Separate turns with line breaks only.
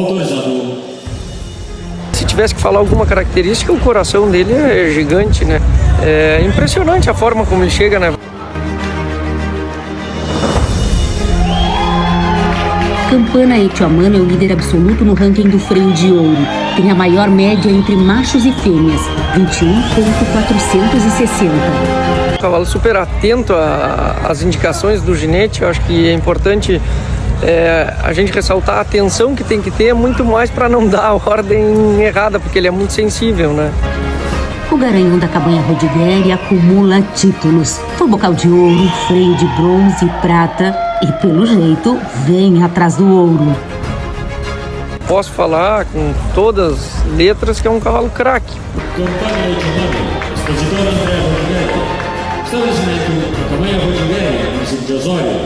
Autorizado.
Se tivesse que falar alguma característica, o coração dele é gigante, né? É impressionante a forma como ele chega, né?
Campana Etiomano é o líder absoluto no ranking do freio de ouro. Tem a maior média entre machos e fêmeas, 21,460.
O cavalo super atento às indicações do ginete. Eu acho que é importante a gente ressaltar a atenção que tem que ter, muito mais para não dar a ordem errada, porque ele é muito sensível, né?
O Garanhão da Cabanha Rodigueri acumula títulos. Foi bocal de ouro, freio de bronze e prata e, pelo jeito, vem atrás do ouro.
Posso falar com todas as letras que é um cavalo craque.
Campana Etiomano, expositor André Rodigueri. Estabelecimento da Cabanha Rodigueri, município de Osório.